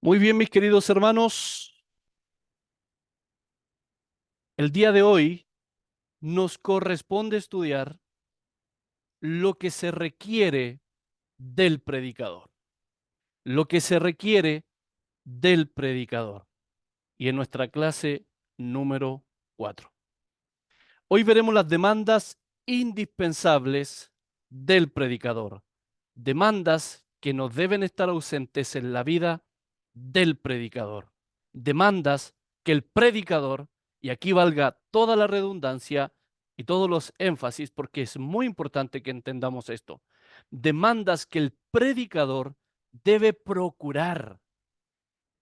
Muy bien, mis queridos hermanos, el día de hoy nos corresponde estudiar lo que se requiere del predicador, lo que se requiere del predicador. Y en nuestra clase número 4. Hoy veremos las demandas indispensables del predicador, demandas que no deben estar ausentes en la vida del predicador, demandas que el predicador, y aquí valga toda la redundancia y todos los énfasis, porque es muy importante que entendamos esto, demandas que el predicador debe procurar,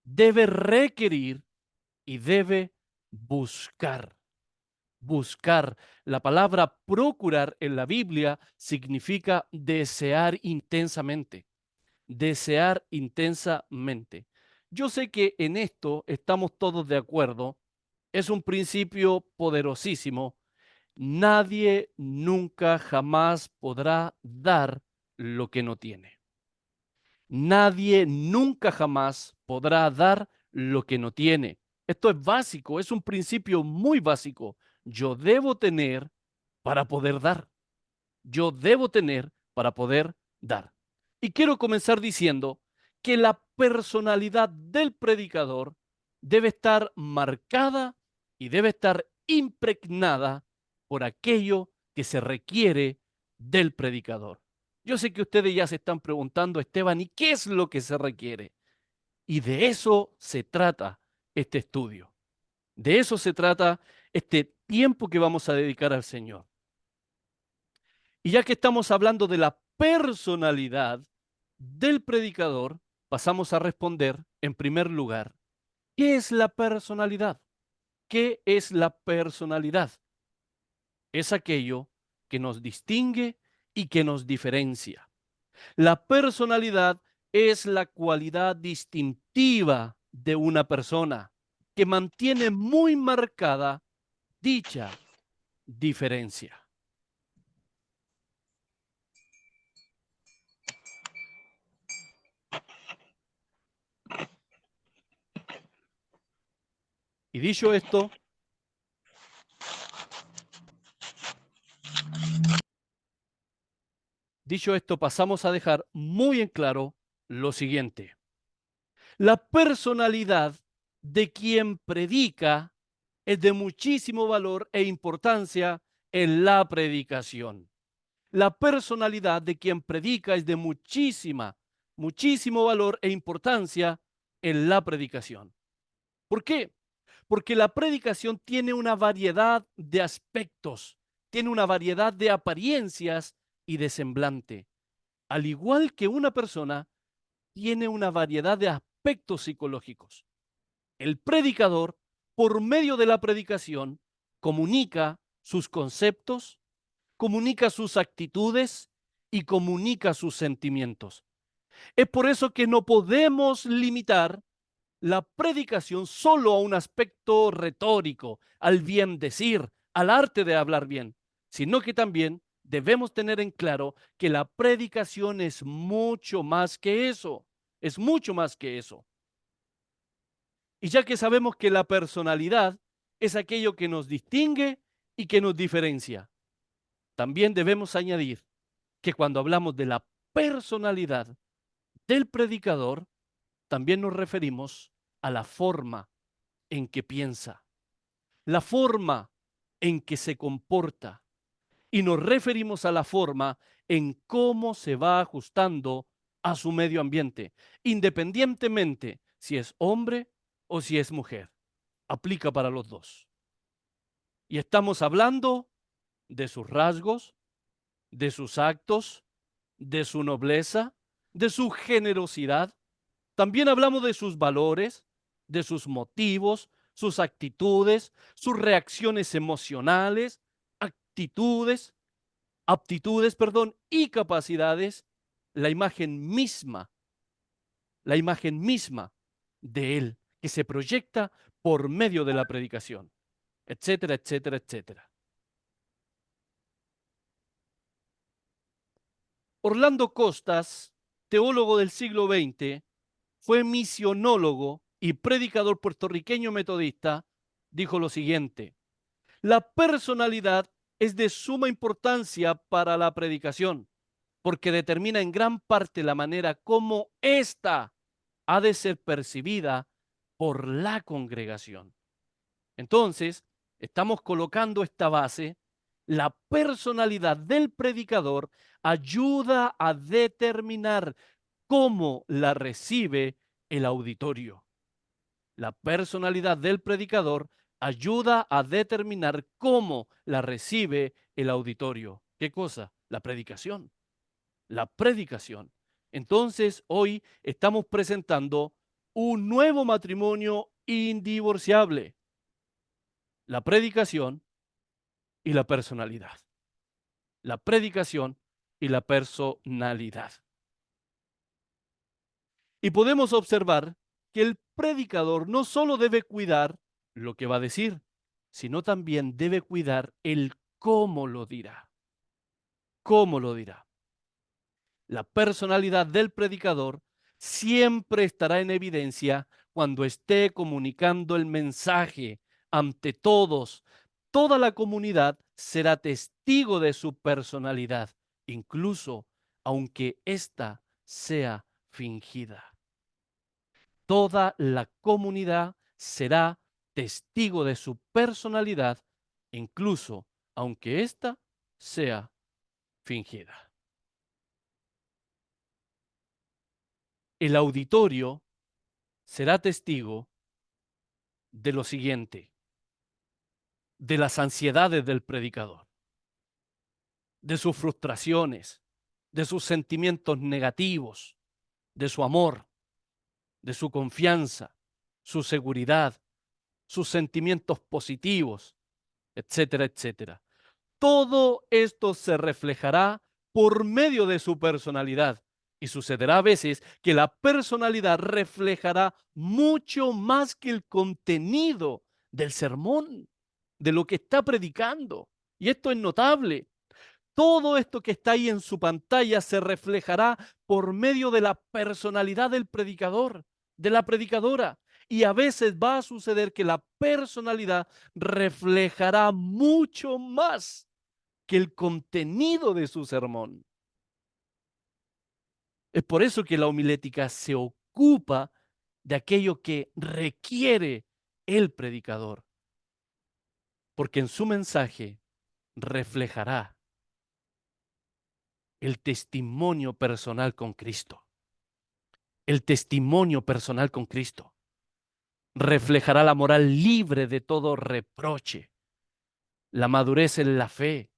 debe requerir y debe buscar. Buscar. La palabra procurar en la Biblia significa desear intensamente, desear intensamente. Yo sé que en esto estamos todos de acuerdo. Es un principio poderosísimo. Nadie nunca jamás podrá dar lo que no tiene. Nadie nunca jamás podrá dar lo que no tiene. Esto es básico, es un principio muy básico. Yo debo tener para poder dar. Yo debo tener para poder dar. Y quiero comenzar diciendo que la personalidad del predicador debe estar marcada y debe estar impregnada por aquello que se requiere del predicador. Yo sé que ustedes ya se están preguntando, Esteban, ¿y qué es lo que se requiere? Y de eso se trata este estudio. De eso se trata este tiempo que vamos a dedicar al Señor. Y ya que estamos hablando de la personalidad del predicador, pasamos a responder en primer lugar, ¿qué es la personalidad? ¿Qué es la personalidad? Es aquello que nos distingue y que nos diferencia. La personalidad es la cualidad distintiva de una persona que mantiene muy marcada dicha diferencia. Y dicho esto, pasamos a dejar muy en claro lo siguiente. La personalidad de quien predica es de muchísimo valor e importancia en la predicación. La personalidad de quien predica es de muchísimo valor e importancia en la predicación. ¿Por qué? Porque la predicación tiene una variedad de aspectos, tiene una variedad de apariencias y de semblante. Al igual que una persona, tiene una variedad de aspectos psicológicos. El predicador, por medio de la predicación, comunica sus conceptos, comunica sus actitudes y comunica sus sentimientos. Es por eso que no podemos limitar la predicación solo a un aspecto retórico, al bien decir, al arte de hablar bien, sino que también debemos tener en claro que la predicación es mucho más que eso, es mucho más que eso. Y ya que sabemos que la personalidad es aquello que nos distingue y que nos diferencia, también debemos añadir que cuando hablamos de la personalidad del predicador, también nos referimos a la forma en que piensa, la forma en que se comporta, y nos referimos a la forma en cómo se va ajustando a su medio ambiente, independientemente si es hombre o si es mujer. Aplica para los dos. Y estamos hablando de sus rasgos, de sus actos, de su nobleza, de su generosidad. También hablamos de sus valores, de sus motivos, sus actitudes, sus reacciones emocionales, actitudes, aptitudes, y capacidades, la imagen misma, la imagen misma de él que se proyecta por medio de la predicación, etcétera, etcétera, etcétera. Orlando Costas, teólogo del siglo XX, fue misionólogo y predicador puertorriqueño metodista, dijo lo siguiente: la personalidad es de suma importancia para la predicación, porque determina en gran parte la manera como ésta ha de ser percibida por la congregación. Entonces, estamos colocando esta base. La personalidad del predicador ayuda a determinar cómo la recibe el auditorio. La personalidad del predicador ayuda a determinar cómo la recibe el auditorio. ¿Qué cosa? La predicación. La predicación. Entonces, hoy estamos presentando un nuevo matrimonio indivorciable: la predicación y la personalidad. La predicación y la personalidad. Y podemos observar que el predicador no solo debe cuidar lo que va a decir, sino también debe cuidar el cómo lo dirá. ¿Cómo lo dirá? La personalidad del predicador siempre estará en evidencia cuando esté comunicando el mensaje ante todos. Toda la comunidad será testigo de su personalidad, incluso aunque ésta sea fingida. Toda la comunidad será testigo de su personalidad, incluso aunque ésta sea fingida. El auditorio será testigo de lo siguiente: de las ansiedades del predicador, de sus frustraciones, de sus sentimientos negativos, de su amor, de su confianza, su seguridad, sus sentimientos positivos, etcétera, etcétera. Todo esto se reflejará por medio de su personalidad. Y sucederá a veces que la personalidad reflejará mucho más que el contenido del sermón, de lo que está predicando. Y esto es notable. Todo esto que está ahí en su pantalla se reflejará por medio de la personalidad del predicador, de la predicadora. Y a veces va a suceder que la personalidad reflejará mucho más que el contenido de su sermón. Es por eso que la homilética se ocupa de aquello que requiere el predicador, porque en su mensaje reflejará el testimonio personal con Cristo. El testimonio personal con Cristo reflejará la moral libre de todo reproche, la madurez en la fe,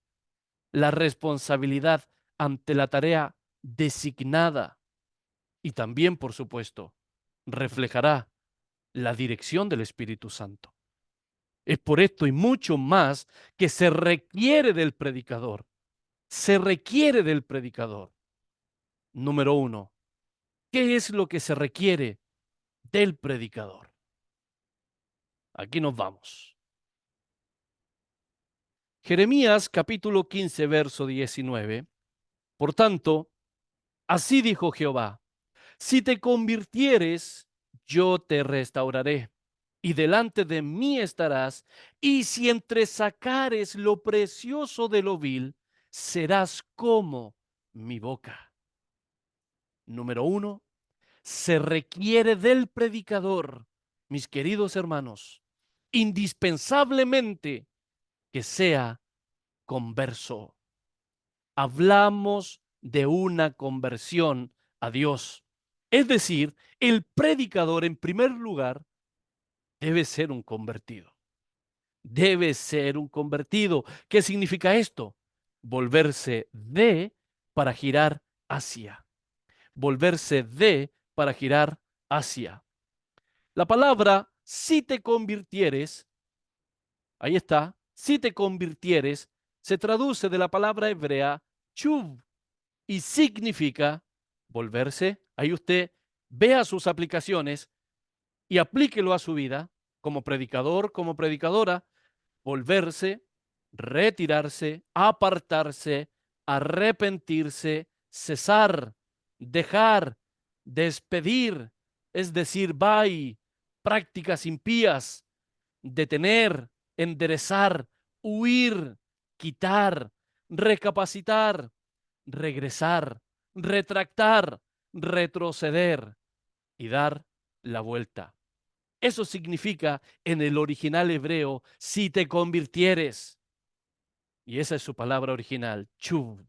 la responsabilidad ante la tarea designada y también, por supuesto, reflejará la dirección del Espíritu Santo. Es por esto y mucho más que se requiere del predicador. Se requiere del predicador. Número uno, ¿qué es lo que se requiere del predicador? Aquí nos vamos. Jeremías capítulo 15, verso 19. Por tanto, así dijo Jehová: si te convirtieres, yo te restauraré, y delante de mí estarás, y si entresacares lo precioso de lo vil, serás como mi boca. Número uno, se requiere del predicador, mis queridos hermanos, indispensablemente que sea converso. Hablamos de una conversión a Dios. Es decir, el predicador en primer lugar debe ser un convertido. Debe ser un convertido. ¿Qué significa esto? Volverse de para girar hacia. Volverse de para girar hacia. La palabra si te convirtieres, ahí está, si te convirtieres, se traduce de la palabra hebrea chuv y significa volverse. Ahí usted vea sus aplicaciones y aplíquelo a su vida como predicador, como predicadora: volverse, retirarse, apartarse, arrepentirse, cesar, dejar, despedir, es decir, prácticas impías, detener, enderezar, huir, quitar, recapacitar, regresar, retractar, retroceder y dar la vuelta. Eso significa en el original hebreo, si te convirtieres. Y esa es su palabra original, chuv.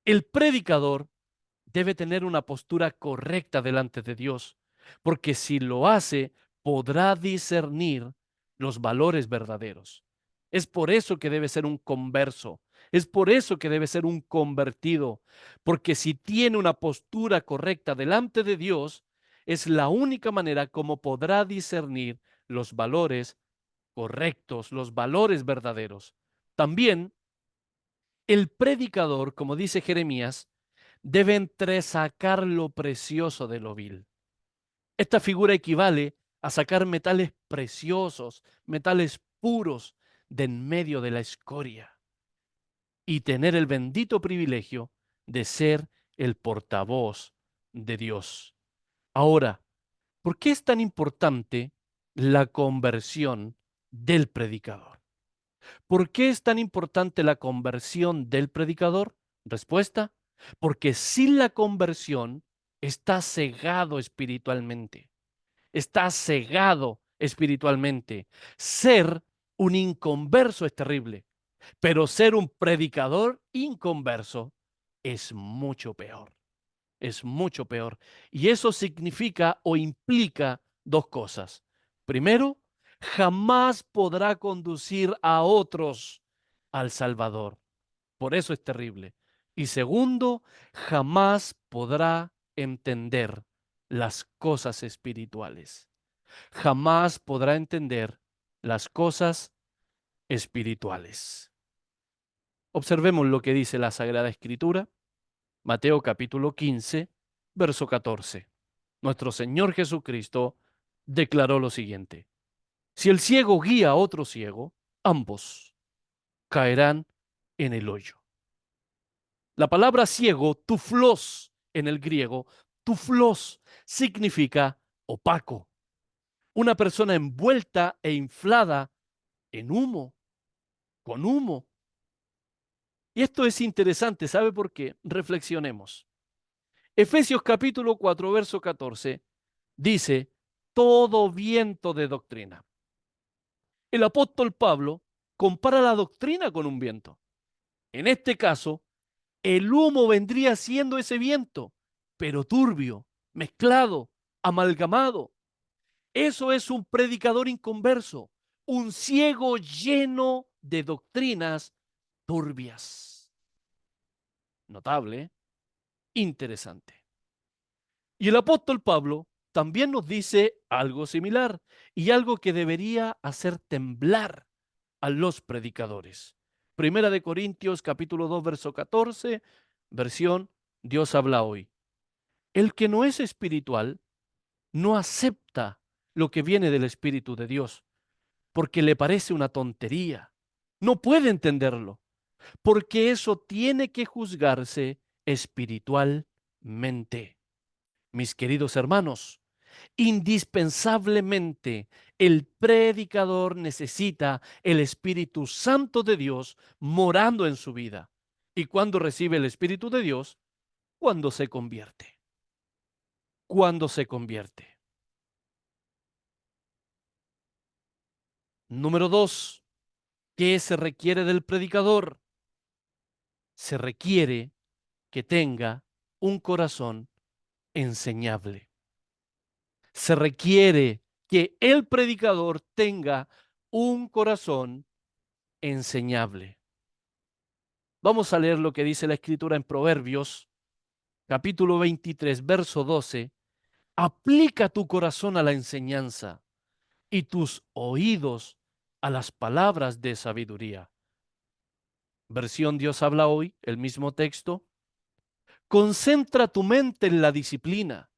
El predicador debe tener una postura correcta delante de Dios, porque si lo hace, podrá discernir los valores verdaderos. Es por eso que debe ser un converso, es por eso que debe ser un convertido, porque si tiene una postura correcta delante de Dios, es la única manera como podrá discernir los valores correctos, los valores verdaderos. También el predicador, como dice Jeremías, debe entresacar lo precioso de lo vil. Esta figura equivale a sacar metales preciosos, metales puros de en medio de la escoria y tener el bendito privilegio de ser el portavoz de Dios. Ahora, ¿por qué es tan importante la conversión del predicador? ¿Por qué es tan importante la conversión del predicador? Respuesta, porque sin la conversión está cegado espiritualmente. Está cegado espiritualmente. Ser un inconverso es terrible, pero ser un predicador inconverso es mucho peor. Es mucho peor. Y eso significa o implica dos cosas. Primero, jamás podrá conducir a otros al Salvador. Por eso es terrible. Y segundo, jamás podrá entender las cosas espirituales. Jamás podrá entender las cosas espirituales. Observemos lo que dice la Sagrada Escritura, Mateo capítulo 15, verso 14. Nuestro Señor Jesucristo declaró lo siguiente: si el ciego guía a otro ciego, ambos caerán en el hoyo. La palabra ciego, tuflos en el griego, tuflos significa opaco, una persona envuelta e inflada en humo, con humo. Y esto es interesante, ¿sabe por qué? Reflexionemos. Efesios capítulo 4, verso 14 dice, todo viento de doctrina. El apóstol Pablo compara la doctrina con un viento. En este caso, el humo vendría siendo ese viento, pero turbio, mezclado, amalgamado. Eso es un predicador inconverso, un ciego lleno de doctrinas turbias. Notable, ¿eh? Interesante. Y el apóstol Pablo también nos dice algo similar y algo que debería hacer temblar a los predicadores. Primera de Corintios capítulo 2 verso 14, versión Dios habla hoy. El que no es espiritual no acepta lo que viene del Espíritu de Dios porque le parece una tontería. No puede entenderlo porque eso tiene que juzgarse espiritualmente. Mis queridos hermanos, indispensablemente el predicador necesita el Espíritu Santo de Dios morando en su vida. ¿Y cuándo recibe el Espíritu de Dios? Cuando se convierte. Cuando se convierte. Número dos, ¿qué se requiere del predicador? Se requiere que tenga un corazón enseñable. Se requiere que el predicador tenga un corazón enseñable. Vamos a leer lo que dice la Escritura en Proverbios, capítulo 23, verso 12. Aplica tu corazón a la enseñanza y tus oídos a las palabras de sabiduría. Versión Dios habla hoy, el mismo texto. Concentra tu mente en la disciplina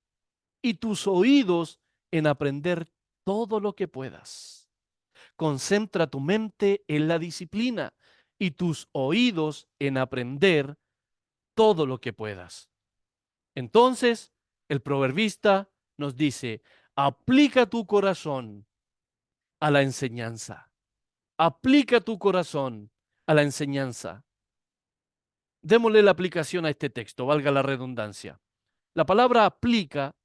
y tus oídos en aprender todo lo que puedas. Concentra tu mente en la disciplina y tus oídos en aprender todo lo que puedas. Entonces, el proverbista nos dice, aplica tu corazón a la enseñanza. Aplica tu corazón a la enseñanza. Démosle la aplicación a este texto, valga la redundancia. La palabra aplica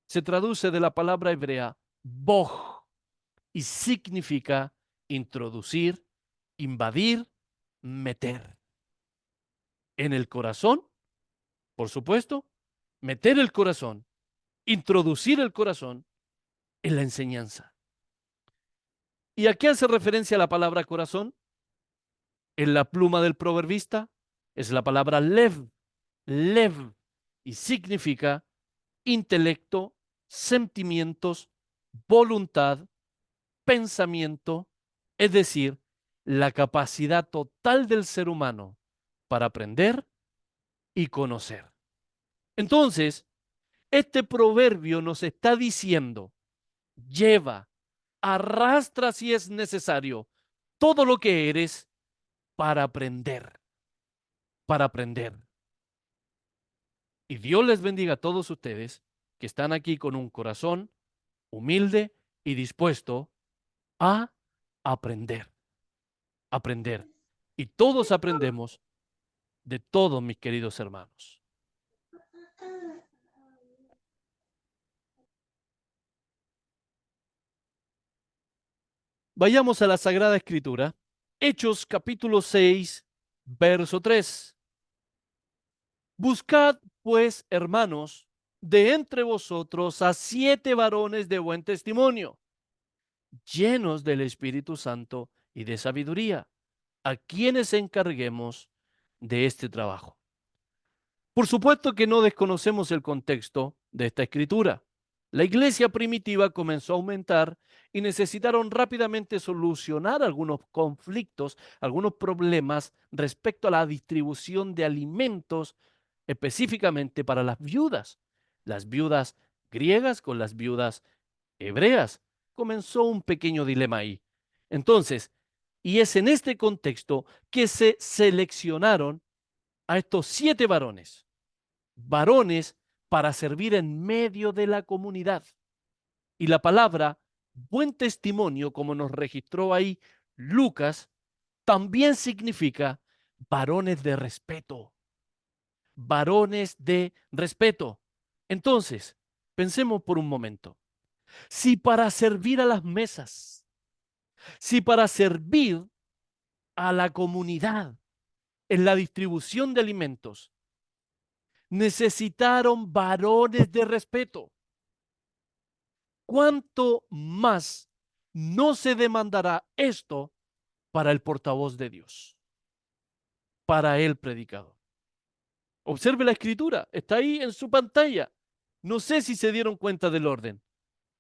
se traduce de la palabra hebrea boj y significa introducir, invadir, meter. En el corazón, por supuesto, meter el corazón, introducir el corazón en la enseñanza. ¿Y a qué hace referencia la palabra corazón? En la pluma del proverbista es la palabra lev, lev, y significa intelecto, sentimientos, voluntad, pensamiento, es decir, la capacidad total del ser humano para aprender y conocer. Entonces, este proverbio nos está diciendo, lleva, arrastra si es necesario todo lo que eres para aprender, para aprender. Y Dios les bendiga a todos ustedes que están aquí con un corazón humilde y dispuesto a aprender, aprender. Y todos aprendemos de todos mis queridos hermanos. Vayamos a la Sagrada Escritura, Hechos capítulo 6, verso 3. Buscad, pues, hermanos, de entre vosotros a 7 varones de buen testimonio, llenos del Espíritu Santo y de sabiduría, a quienes encarguemos de este trabajo. Por supuesto que no desconocemos el contexto de esta escritura. La iglesia primitiva comenzó a aumentar y necesitaron rápidamente solucionar algunos conflictos, algunos problemas respecto a la distribución de alimentos específicamente para las viudas griegas con las viudas hebreas. Comenzó un pequeño dilema ahí. Entonces, y es en este contexto que se seleccionaron a estos 7 varones, varones para servir en medio de la comunidad. Y la palabra buen testimonio, como nos registró ahí Lucas, también significa varones de respeto, varones de respeto. Entonces, pensemos por un momento, si para servir a las mesas, si para servir a la comunidad en la distribución de alimentos, necesitaron varones de respeto, ¿cuánto más no se demandará esto para el portavoz de Dios, para el predicador? Observe la escritura, está ahí en su pantalla. No sé si se dieron cuenta del orden.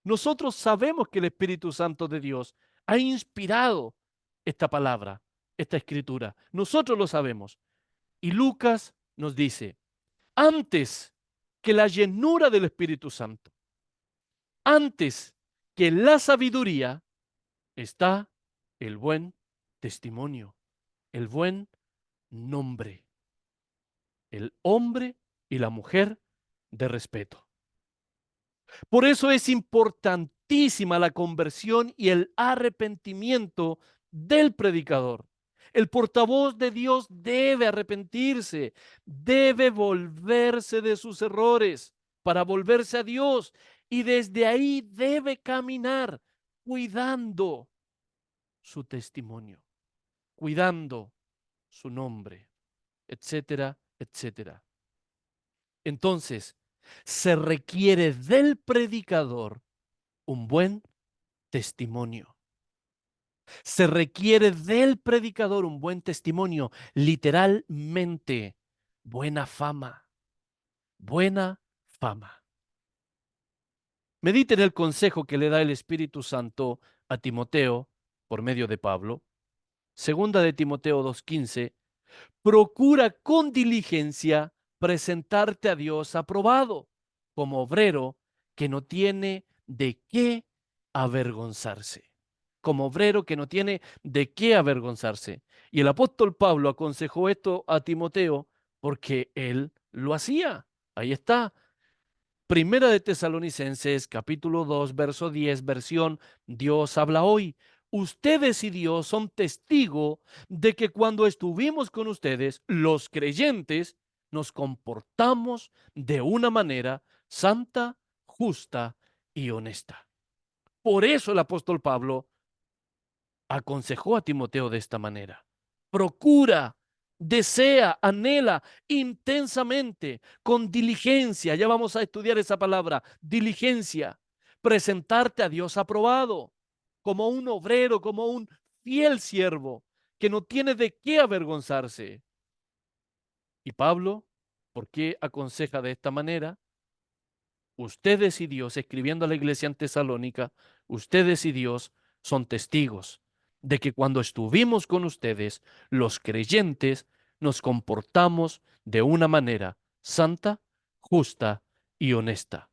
Nosotros sabemos que el Espíritu Santo de Dios ha inspirado esta palabra, esta escritura. Nosotros lo sabemos. Y Lucas nos dice, antes que la llenura del Espíritu Santo, antes que la sabiduría, está el buen testimonio, el buen nombre, el hombre y la mujer de respeto. Por eso es importantísima la conversión y el arrepentimiento del predicador. El portavoz de Dios debe arrepentirse, debe volverse de sus errores para volverse a Dios y desde ahí debe caminar cuidando su testimonio, cuidando su nombre, etcétera, etcétera. Entonces, se requiere del predicador un buen testimonio. Se requiere del predicador un buen testimonio, literalmente, buena fama, buena fama. Mediten el consejo que le da el Espíritu Santo a Timoteo por medio de Pablo. Segunda de Timoteo 2:15, procura con diligencia presentarte a Dios aprobado, como obrero que no tiene de qué avergonzarse. Como obrero que no tiene de qué avergonzarse. Y el apóstol Pablo aconsejó esto a Timoteo porque él lo hacía. Ahí está. Primera de Tesalonicenses, capítulo 2, verso 10, versión Dios habla hoy. Ustedes y Dios son testigo de que cuando estuvimos con ustedes, los creyentes, nos comportamos de una manera santa, justa y honesta. Por eso el apóstol Pablo aconsejó a Timoteo de esta manera. Procura, desea, anhela intensamente, con diligencia, ya vamos a estudiar esa palabra, diligencia, presentarte a Dios aprobado, como un obrero, como un fiel siervo, que no tiene de qué avergonzarse. Y Pablo, ¿por qué aconseja de esta manera? Ustedes y Dios, escribiendo a la iglesia en Tesalónica, ustedes y Dios son testigos de que cuando estuvimos con ustedes, los creyentes, nos comportamos de una manera santa, justa y honesta.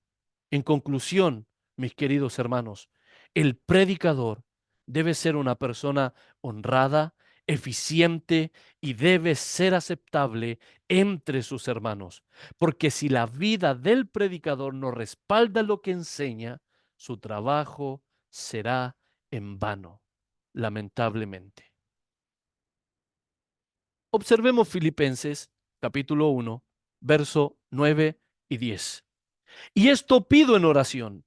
En conclusión, mis queridos hermanos, el predicador debe ser una persona honrada, eficiente y debe ser aceptable entre sus hermanos. Porque si la vida del predicador no respalda lo que enseña, su trabajo será en vano, lamentablemente. Observemos Filipenses capítulo 1, verso 9 y 10. Y esto pido en oración,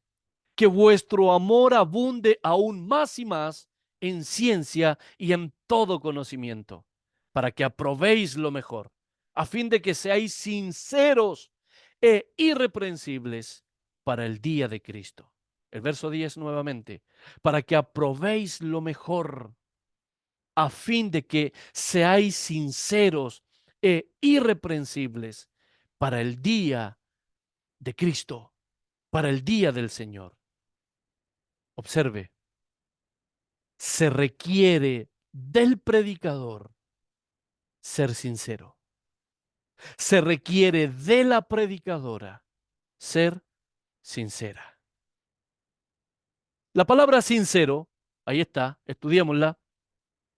que vuestro amor abunde aún más y más en ciencia y en todo conocimiento, para que aprobéis lo mejor, a fin de que seáis sinceros e irreprensibles para el día de Cristo. El verso 10 nuevamente, para que aprobéis lo mejor, a fin de que seáis sinceros e irreprensibles para el día de Cristo, para el día del Señor. Observe, se requiere del predicador ser sincero. Se requiere de la predicadora ser sincera. La palabra sincero, ahí está, estudiémosla.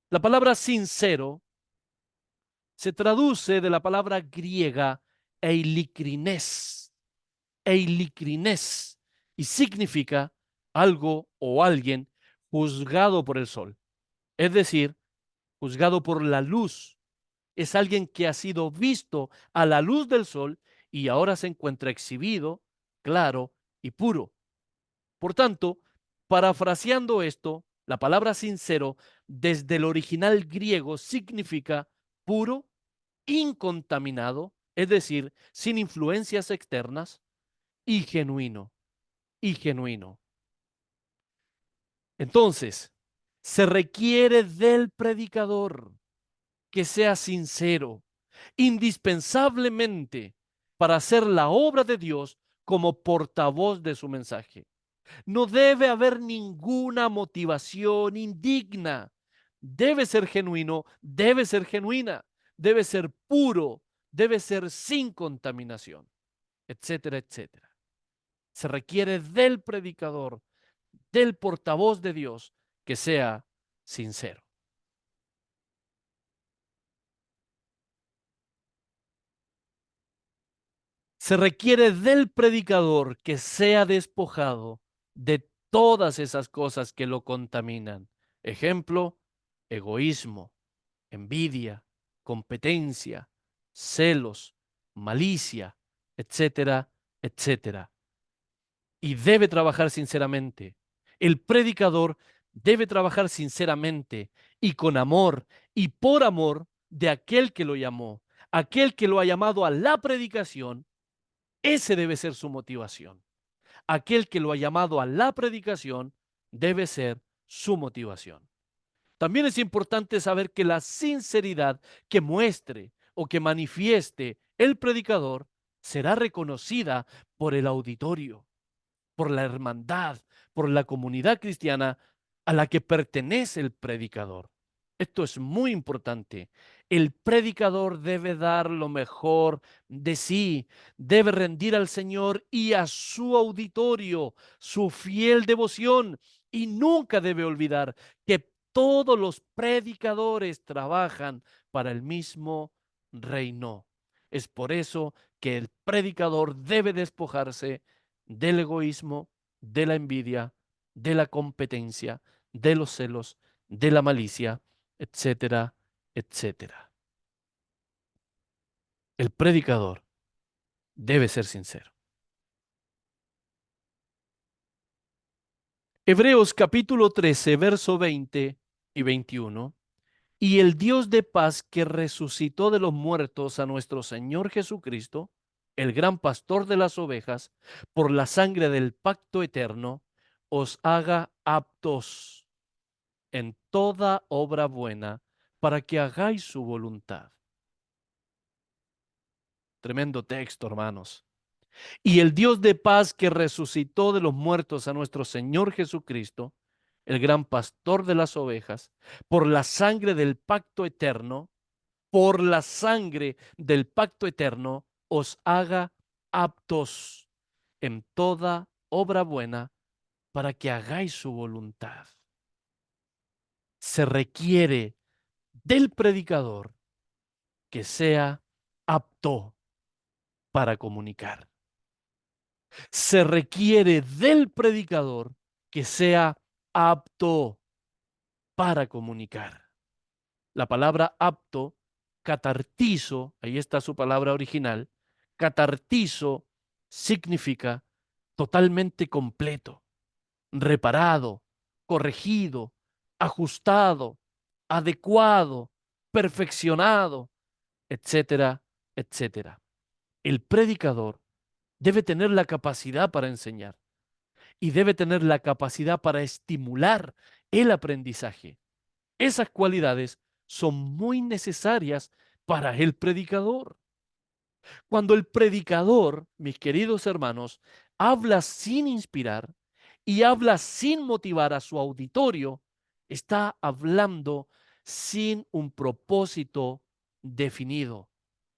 La palabra sincero se traduce de la palabra griega eilikrines, eilikrines, y significa algo o alguien juzgado por el sol, es decir, juzgado por la luz. Es alguien que ha sido visto a la luz del sol y ahora se encuentra exhibido, claro y puro. Por tanto, parafraseando esto, la palabra sincero desde el original griego significa puro, incontaminado, es decir, sin influencias externas, y genuino, y genuino. Entonces, se requiere del predicador que sea sincero, indispensablemente para hacer la obra de Dios como portavoz de su mensaje. No debe haber ninguna motivación indigna. Debe ser genuino, debe ser genuina, debe ser puro, debe ser sin contaminación, etcétera, etcétera. Se requiere del predicador, del portavoz de Dios, que sea sincero. Se requiere del predicador que sea despojado de todas esas cosas que lo contaminan. Ejemplo, egoísmo, envidia, competencia, celos, malicia, etcétera, etcétera. Y debe trabajar sinceramente. El predicador debe trabajar sinceramente y con amor y por amor de aquel que lo llamó, aquel que lo ha llamado a la predicación. Ese debe ser su motivación. Aquel que lo ha llamado a la predicación debe ser su motivación. También es importante saber que la sinceridad que muestre o que manifieste el predicador será reconocida por el auditorio, por la hermandad, por la comunidad cristiana a la que pertenece el predicador. Esto es muy importante. El predicador debe dar lo mejor de sí, debe rendir al Señor y a su auditorio su fiel devoción y nunca debe olvidar que todos los predicadores trabajan para el mismo reino. Es por eso que el predicador debe despojarse del egoísmo, de la envidia, de la competencia, de los celos, de la malicia, etcétera, etcétera. El predicador debe ser sincero. Hebreos capítulo 13, verso 20 y 21. Y el Dios de paz que resucitó de los muertos a nuestro Señor Jesucristo, el gran pastor de las ovejas, por la sangre del pacto eterno, os haga aptos en toda obra buena para que hagáis su voluntad. Tremendo texto, hermanos. Y el Dios de paz que resucitó de los muertos a nuestro Señor Jesucristo, el gran pastor de las ovejas, por la sangre del pacto eterno, por la sangre del pacto eterno, os haga aptos en toda obra buena para que hagáis su voluntad. Se requiere del predicador que sea apto para comunicar. Se requiere del predicador que sea apto para comunicar. La palabra apto, catartizo, ahí está su palabra original, catartizo significa totalmente completo, reparado, corregido, ajustado, adecuado, perfeccionado, etcétera, etcétera. El predicador debe tener la capacidad para enseñar y debe tener la capacidad para estimular el aprendizaje. Esas cualidades son muy necesarias para el predicador. Cuando el predicador, mis queridos hermanos, habla sin inspirar y habla sin motivar a su auditorio, está hablando sin un propósito definido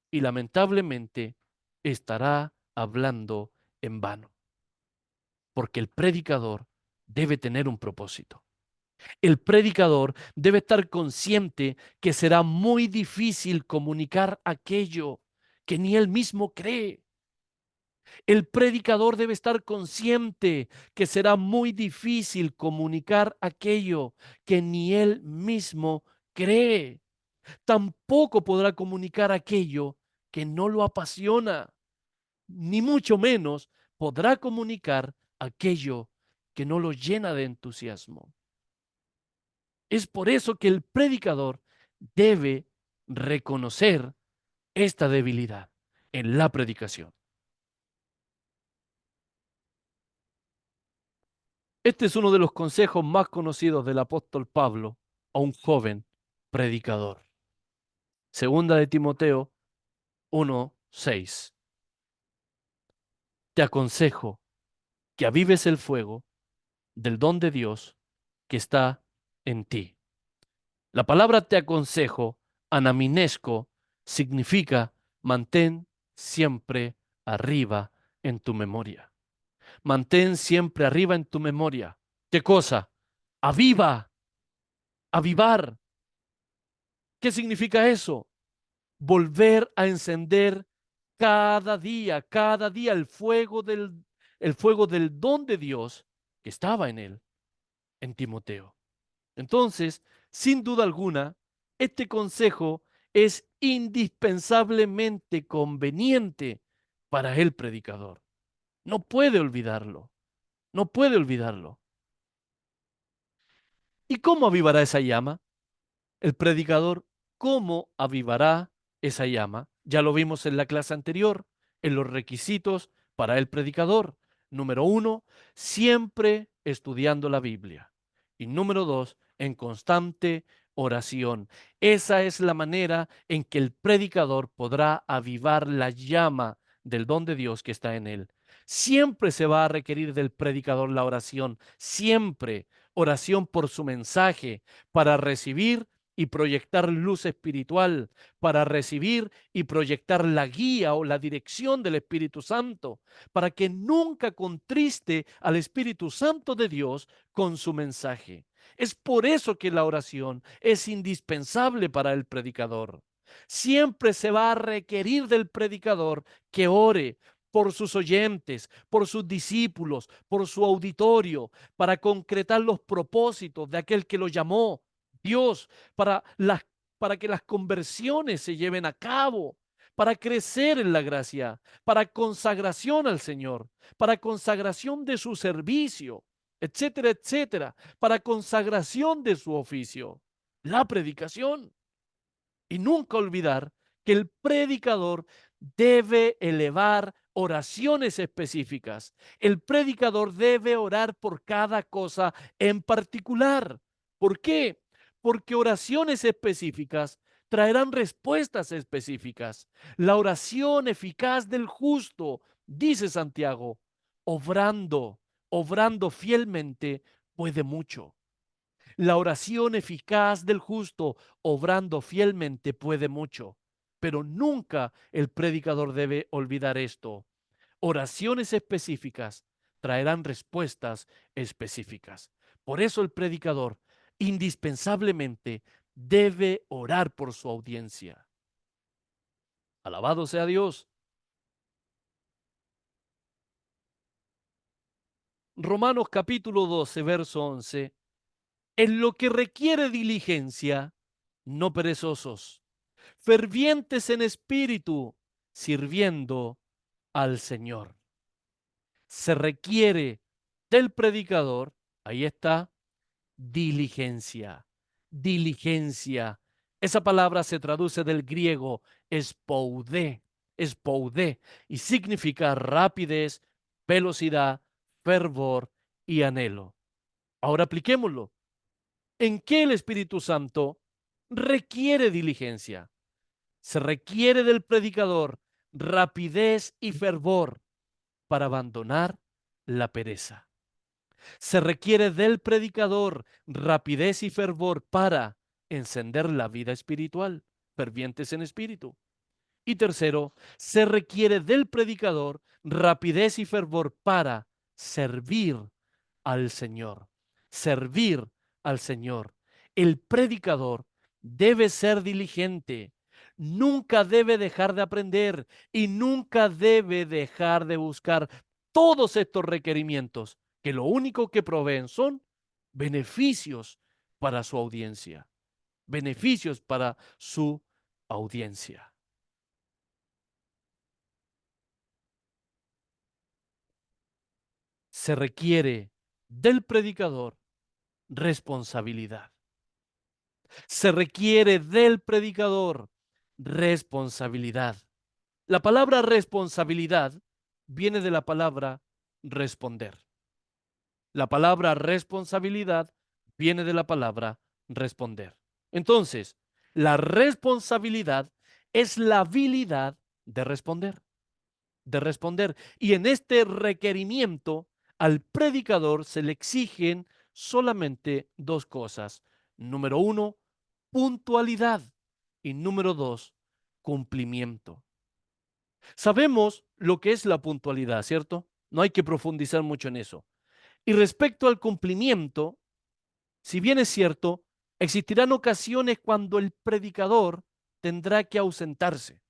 y lamentablemente estará hablando en vano, porque el predicador debe tener un propósito. El predicador debe estar consciente que será muy difícil comunicar aquello que ni él mismo cree. El predicador debe estar consciente que será muy difícil comunicar aquello que ni él mismo cree. Tampoco podrá comunicar aquello que no lo apasiona, ni mucho menos podrá comunicar aquello que no lo llena de entusiasmo. Es por eso que el predicador debe reconocer esta debilidad en la predicación. Este es uno de los consejos más conocidos del apóstol Pablo a un joven predicador. Segunda de Timoteo 1:6. Te aconsejo que avives el fuego del don de Dios que está en ti. La palabra te aconsejo, anaminesco, significa mantén siempre arriba en tu memoria. Mantén siempre arriba en tu memoria. ¿Qué cosa? Aviva, avivar. ¿Qué significa eso? Volver a encender cada día el fuego del don de Dios que estaba en él, en Timoteo. Entonces, sin duda alguna, este consejo es indispensablemente conveniente para el predicador. No puede olvidarlo, no puede olvidarlo. ¿Y cómo avivará esa llama? El predicador, ¿cómo avivará esa llama? Ya lo vimos en la clase anterior, en los requisitos para el predicador. Número 1, siempre estudiando la Biblia. Y número 2, en constante oración. Esa es la manera en que el predicador podrá avivar la llama del don de Dios que está en él. Siempre se va a requerir del predicador la oración, siempre oración por su mensaje, para recibir y proyectar luz espiritual, para recibir y proyectar la guía o la dirección del Espíritu Santo, para que nunca contriste al Espíritu Santo de Dios con su mensaje. Es por eso que la oración es indispensable para el predicador. Siempre se va a requerir del predicador que ore por sus oyentes, por sus discípulos, por su auditorio, para concretar los propósitos de aquel que lo llamó, Dios, para que las conversiones se lleven a cabo, para crecer en la gracia, para consagración al Señor, para consagración de su servicio, etcétera, etcétera, para consagración de su oficio, la predicación. Y nunca olvidar que el predicador debe elevar oraciones específicas. El predicador debe orar por cada cosa en particular. ¿Por qué? Porque oraciones específicas traerán respuestas específicas. La oración eficaz del justo, dice Santiago, obrando fielmente, puede mucho. La oración eficaz del justo, obrando fielmente, puede mucho. Pero nunca el predicador debe olvidar esto. Oraciones específicas traerán respuestas específicas. Por eso el predicador indispensablemente debe orar por su audiencia. Alabado sea Dios. Romanos capítulo 12, verso 11. En lo que requiere diligencia, no perezosos, fervientes en espíritu, sirviendo al Señor. Se requiere del predicador, ahí está, diligencia, diligencia. Esa palabra se traduce del griego espoudé, espoudé, y significa rapidez, velocidad, fervor y anhelo. Ahora apliquémoslo. ¿En qué el Espíritu Santo requiere diligencia? Se requiere del predicador rapidez y fervor para abandonar la pereza. Se requiere del predicador rapidez y fervor para encender la vida espiritual, fervientes en espíritu. Y tercero, se requiere del predicador rapidez y fervor para servir al Señor. Servir al Señor. El predicador debe ser diligente, nunca debe dejar de aprender y nunca debe dejar de buscar todos estos requerimientos que lo único que proveen son beneficios para su audiencia. Beneficios para su audiencia. Se requiere del predicador responsabilidad. Se requiere del predicador responsabilidad. La palabra responsabilidad viene de la palabra responder. La palabra responsabilidad viene de la palabra responder. Entonces, la responsabilidad es la habilidad de responder, de responder. Y en este requerimiento al predicador se le exigen solamente dos cosas. Número uno, puntualidad. Y número dos, cumplimiento. Sabemos lo que es la puntualidad, ¿cierto? No hay que profundizar mucho en eso. Y respecto al cumplimiento, si bien es cierto, existirán ocasiones cuando el predicador tendrá que ausentarse.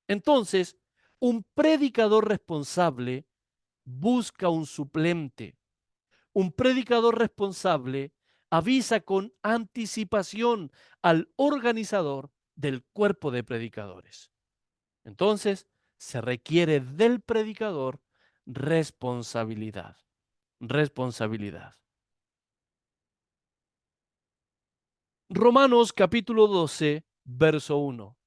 Entonces, un predicador responsable busca un suplente. Un predicador responsable avisa con anticipación al organizador del cuerpo de predicadores. Entonces, se requiere del predicador responsabilidad. Responsabilidad. Romanos capítulo 12, verso 1.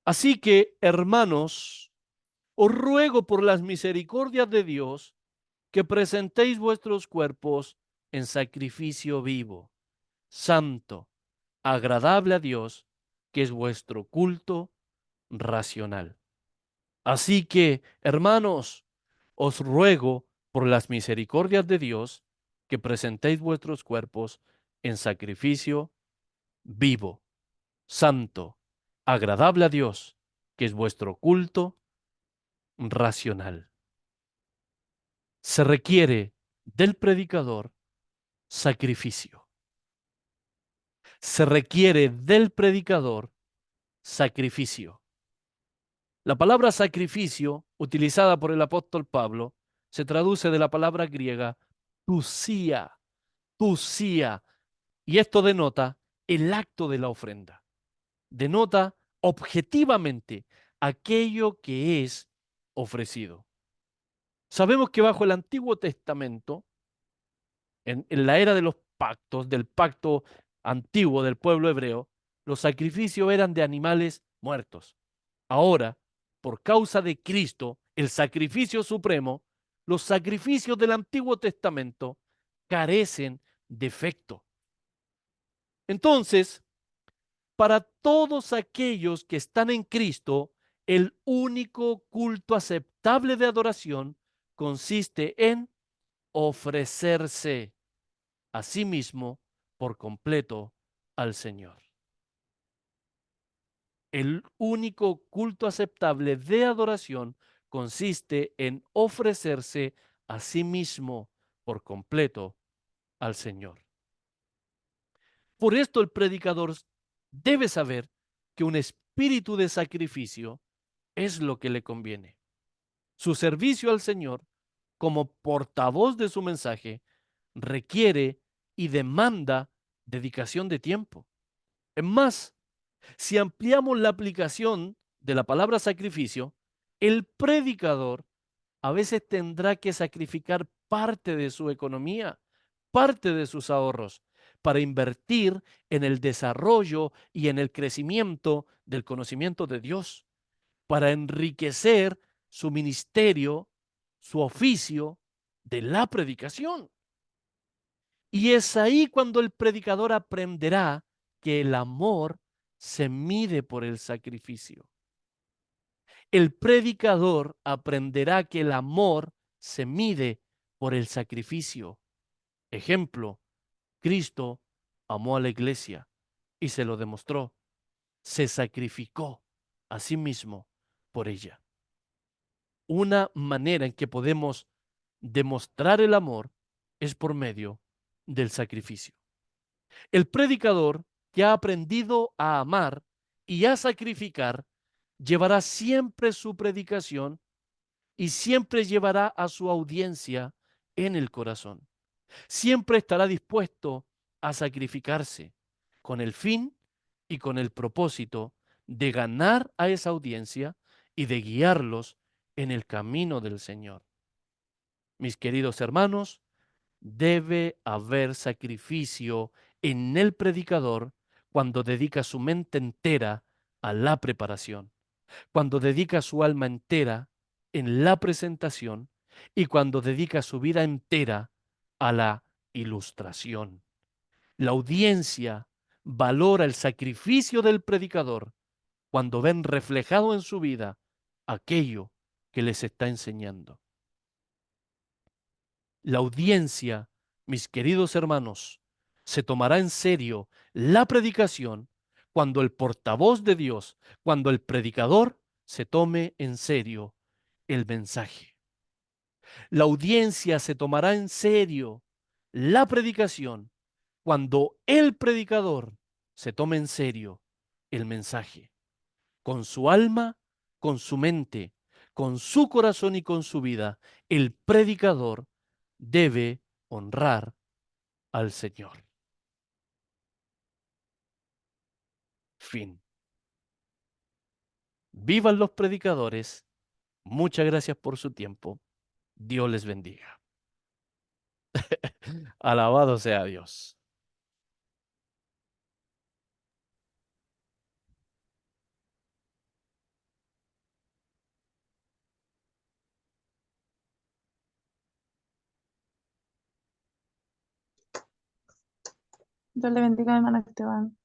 Así que, hermanos, os ruego por las misericordias de Dios que presentéis vuestros cuerpos en sacrificio vivo, santo, agradable a Dios, que es vuestro culto racional. Así que, hermanos, os ruego por las misericordias de Dios que presentéis vuestros cuerpos en sacrificio vivo, santo, agradable a Dios, que es vuestro culto racional. Se requiere del predicador sacrificio. Se requiere del predicador sacrificio. La palabra sacrificio, utilizada por el apóstol Pablo, se traduce de la palabra griega tusía, tusía, y esto denota el acto de la ofrenda. Denota objetivamente aquello que es ofrecido. Sabemos que bajo el Antiguo Testamento, en la era de los pactos, del pacto antiguo del pueblo hebreo, los sacrificios eran de animales muertos. Ahora, por causa de Cristo, el sacrificio supremo, los sacrificios del Antiguo Testamento carecen de efecto. Entonces, para todos aquellos que están en Cristo, el único culto aceptable de adoración consiste en ofrecerse a sí mismo por completo al Señor. El único culto aceptable de adoración consiste en ofrecerse a sí mismo por completo al Señor. Por esto el predicador debe saber que un espíritu de sacrificio es lo que le conviene. Su servicio al Señor como portavoz de su mensaje requiere y demanda dedicación de tiempo. Es más, si ampliamos la aplicación de la palabra sacrificio, el predicador a veces tendrá que sacrificar parte de su economía, parte de sus ahorros, para invertir en el desarrollo y en el crecimiento del conocimiento de Dios, para enriquecer su ministerio, su oficio de la predicación. Y es ahí cuando el predicador aprenderá que el amor se mide por el sacrificio. El predicador aprenderá que el amor se mide por el sacrificio. Ejemplo, Cristo amó a la iglesia y se lo demostró. Se sacrificó a sí mismo por ella. Una manera en que podemos demostrar el amor es por medio del sacrificio. El predicador que ha aprendido a amar y a sacrificar llevará siempre su predicación y siempre llevará a su audiencia en el corazón. Siempre estará dispuesto a sacrificarse con el fin y con el propósito de ganar a esa audiencia y de guiarlos en el camino del Señor. Mis queridos hermanos, debe haber sacrificio en el predicador cuando dedica su mente entera a la preparación, cuando dedica su alma entera en la presentación y cuando dedica su vida entera a la ilustración. La audiencia valora el sacrificio del predicador cuando ven reflejado en su vida aquello que les está enseñando. La audiencia, mis queridos hermanos, se tomará en serio la predicación cuando el portavoz de Dios, cuando el predicador se tome en serio el mensaje. La audiencia se tomará en serio la predicación cuando el predicador se tome en serio el mensaje. Con su alma, con su mente, con su corazón y con su vida, el predicador debe honrar al Señor. Fin. Vivan los predicadores. Muchas gracias por su tiempo. Dios les bendiga. Alabado sea Dios. Dios le bendiga, hermano Esteban.